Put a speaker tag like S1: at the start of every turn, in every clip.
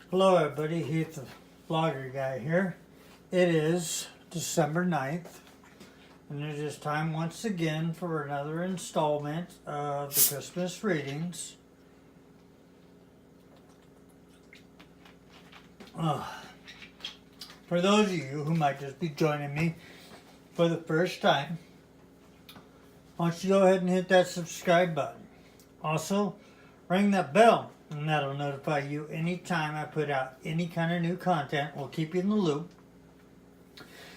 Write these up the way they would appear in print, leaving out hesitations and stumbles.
S1: Hello everybody, Heath the Vlogger Guy here. It is December 9th, and it is time once again for another installment of the Christmas readings. For those of you who might just be joining me for the first time, why don't you go ahead and hit that subscribe button. Also, ring that bell, and that'll notify you anytime I put out any kind of new content. We'll keep you in the loop.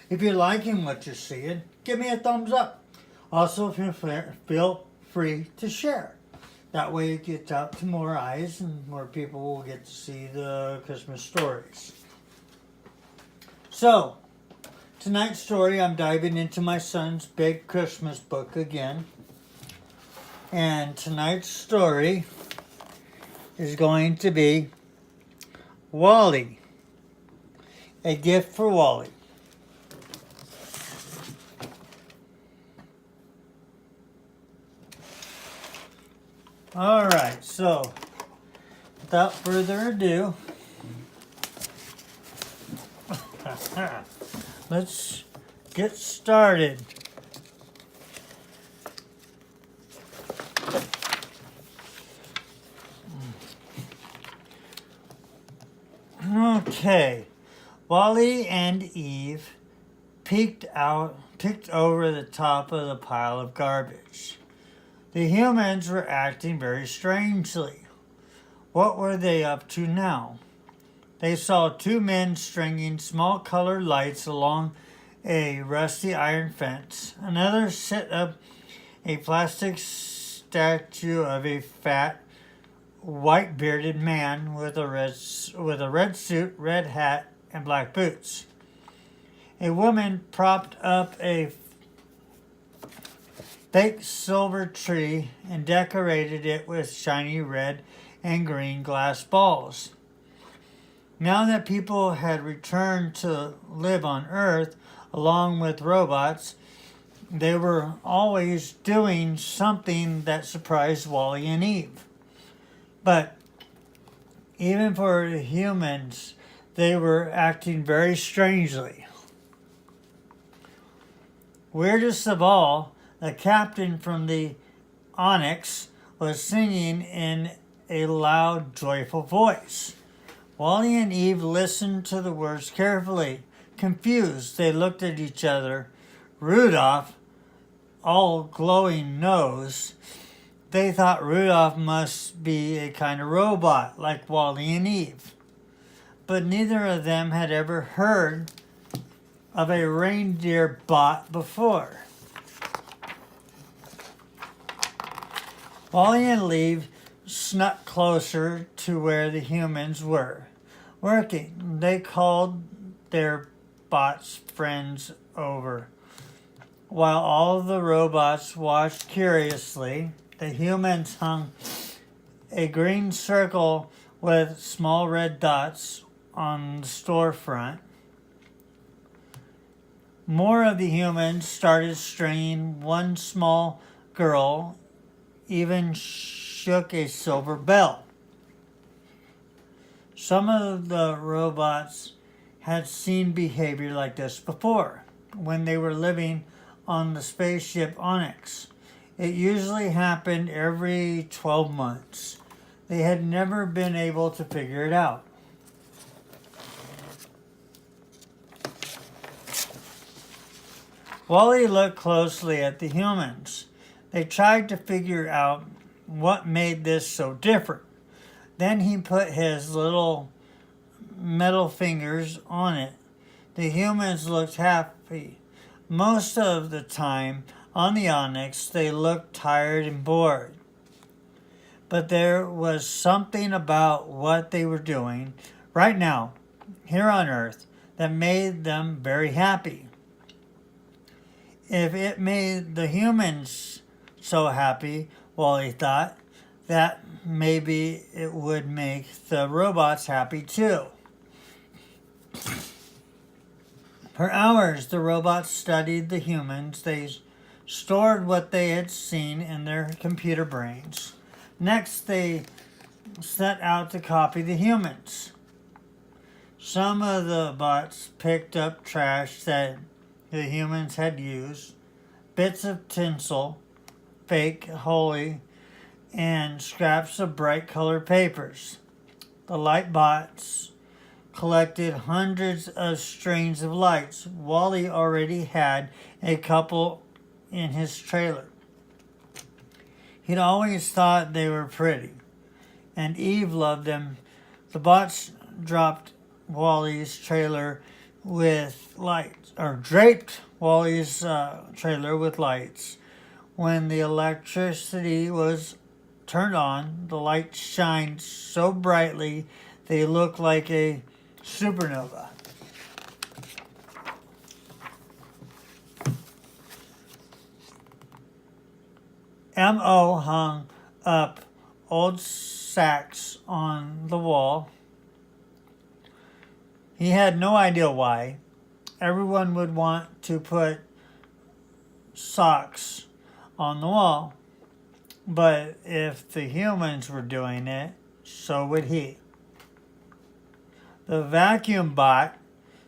S1: If you're liking what you're seeing, give me a thumbs up. Also, feel free to share. That way it gets out to more eyes and more people will get to see the Christmas stories. So, tonight's story, I'm diving into my son's big Christmas book again. And tonight's story is going to be Wally. A Gift for Wally. Alright, so without further ado, let's get started. Okay, Wally and Eve peeked over the top of the pile of garbage. The humans were acting very strangely. What were they up to now? They saw two men stringing small colored lights along a rusty iron fence. Another set up a plastic statue of a fat, white-bearded man with a red suit, red hat, and black boots. A woman propped up a fake silver tree and decorated it with shiny red and green glass balls. Now that people had returned to live on Earth along with robots, they were always doing something that surprised Wally and Eve. But even for the humans, they were acting very strangely. Weirdest of all, the captain from the Onyx was singing in a loud, joyful voice. Wally and Eve listened to the words carefully. Confused, they looked at each other. Rudolph, all glowing nose, they thought Rudolph must be a kind of robot like Wally and Eve. But neither of them had ever heard of a reindeer bot before. Wally and Eve snuck closer to where the humans were working. They called their bots friends over. While all the robots watched curiously, the humans hung a green circle with small red dots on the storefront. More of the humans started stringing. One small girl even shook a silver bell. Some of the robots had seen behavior like this before when they were living on the spaceship Onyx. It usually happened every 12 months. They had never been able to figure it out. Wally looked closely at the humans. They tried to figure out what made this so different. Then he put his little metal fingers on it. The humans looked happy. Most of the time on the Onyx, they looked tired and bored. But there was something about what they were doing right now, here on Earth, that made them very happy. If it made the humans so happy, Wally thought, that maybe it would make the robots happy too. For hours, the robots studied the humans. They stored what they had seen in their computer brains. Next, they set out to copy the humans. Some of the bots picked up trash that the humans had used, bits of tinsel, fake holly, and scraps of bright colored papers. The light bots collected hundreds of strings of lights. Wally already had a couple in his trailer. He'd always thought they were pretty, and Eve loved them. The bots dropped Wally's trailer with lights, or draped Wally's trailer with lights. When the electricity was turned on, the lights shined so brightly they looked like a supernova. M.O. hung up old sacks on the wall. He had no idea why. Everyone would want to put socks on the wall. But if the humans were doing it, so would he. The vacuum bot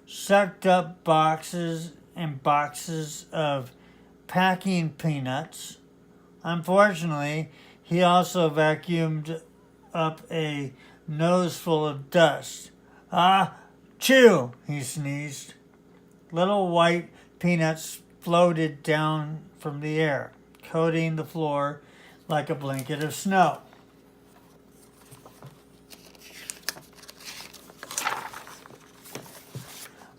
S1: sucked up boxes and boxes of packing peanuts. Unfortunately, he also vacuumed up a nose full of dust. Ah, chew, he sneezed. Little white peanuts floated down from the air, coating the floor like a blanket of snow.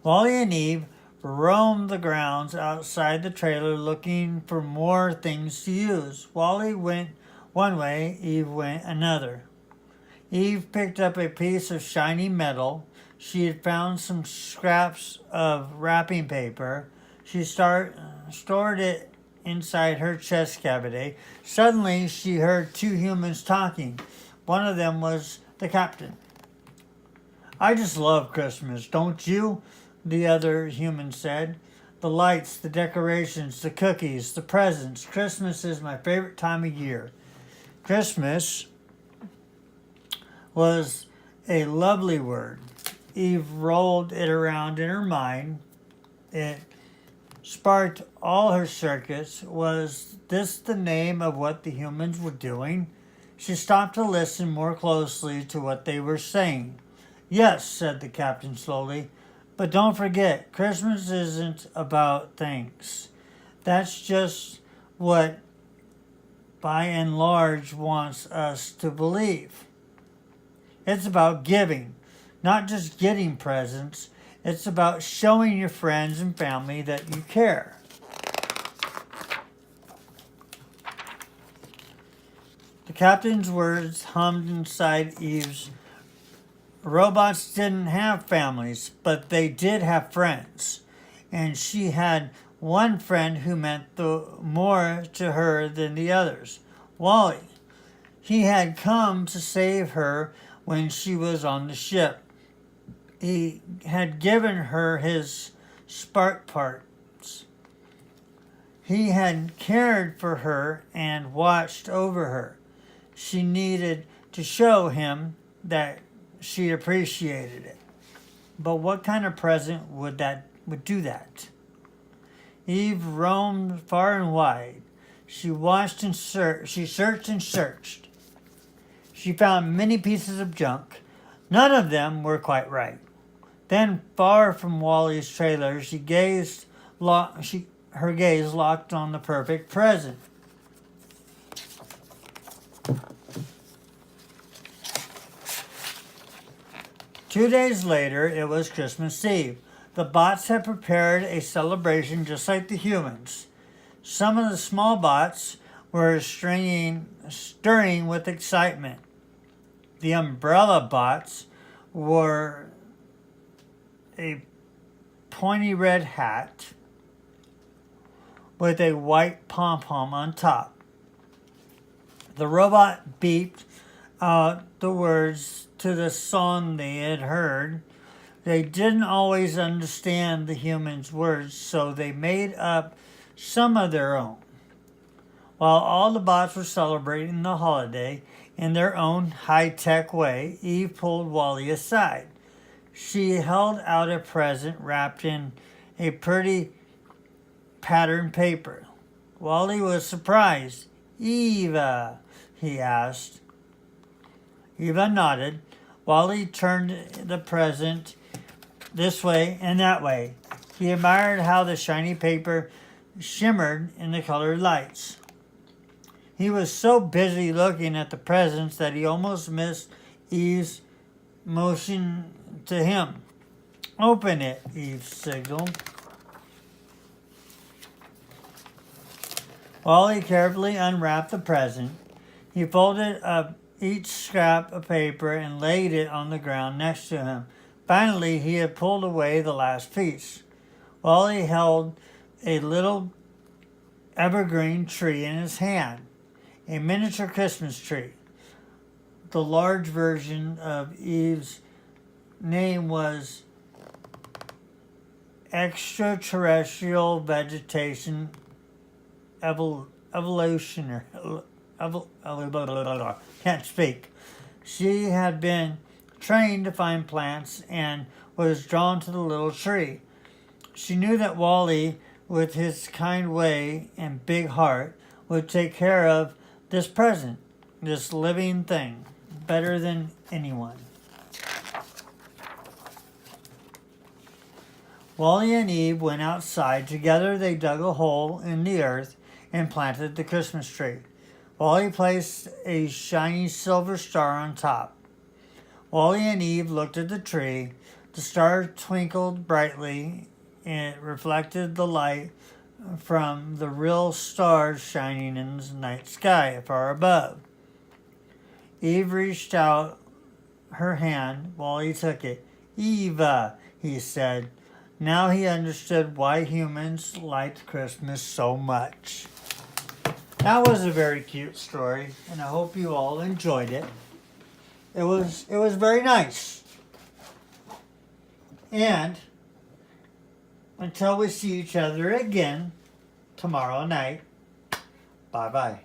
S1: Wally and Eve roamed the grounds outside the trailer looking for more things to use. Wally went one way, Eve went another. Eve picked up a piece of shiny metal. She had found some scraps of wrapping paper. She stored it inside her chest cavity. Suddenly, she heard two humans talking. One of them was the captain. "I just love Christmas, don't you?" the other human said. "The lights, the decorations, the cookies, the presents. Christmas is my favorite time of year." Christmas was a lovely word. Eve rolled it around in her mind. It sparked all her circuits. Was this the name of what the humans were doing? She stopped to listen more closely to what they were saying. "Yes," said the captain slowly, "but don't forget, Christmas isn't about thanks. That's just what, by and large, wants us to believe. It's about giving, not just getting presents. It's about showing your friends and family that you care." The captain's words hummed inside Eve's. Robots didn't have families, but they did have friends. And she had one friend who meant more to her than the others. Wally. He had come to save her when she was on the ship. He had given her his spark parts. He had cared for her and watched over her. She needed to show him that she appreciated it. But what kind of present would do that? Eve roamed far and wide. She watched and she searched and searched. She found many pieces of junk. None of them were quite right. Then, far from Wally's trailer, her gaze locked on the perfect present. Two days later, it was Christmas Eve. The bots had prepared a celebration just like the humans. Some of the small bots were stirring with excitement. The umbrella bots wore a pointy red hat with a white pom-pom on top. The robot beeped out the words to the song they had heard. They didn't always understand the humans' words, so they made up some of their own. While all the bots were celebrating the holiday in their own high-tech way, Eve pulled Wally aside. She held out a present wrapped in a pretty patterned paper. Wally was surprised. "Eva," he asked. Eva nodded. Wally turned the present this way and that way. He admired how the shiny paper shimmered in the colored lights. He was so busy looking at the presents that he almost missed Eve's motion to him. "Open it," Eve signaled. Wally carefully unwrapped the present. He folded up each scrap of paper and laid it on the ground next to him. Finally, he had pulled away the last piece. Wally held a little evergreen tree in his hand, a miniature Christmas tree. The large version of Eve's name was Extraterrestrial Vegetation Evolutionary. Can't speak. She had been trained to find plants and was drawn to the little tree. She knew that Wally, with his kind way and big heart, would take care of this present, this living thing, better than anyone. Wally and Eve went outside. Together they dug a hole in the earth and planted the Christmas tree. Wally placed a shiny silver star on top. Wally and Eve looked at the tree. The star twinkled brightly and it reflected the light from the real stars shining in the night sky far above. Eve reached out her hand. Wally took it. "Eva," he said. Now he understood why humans liked Christmas so much. That was a very cute story, and I hope you all enjoyed it. It was very nice. And until we see each other again tomorrow night, bye-bye.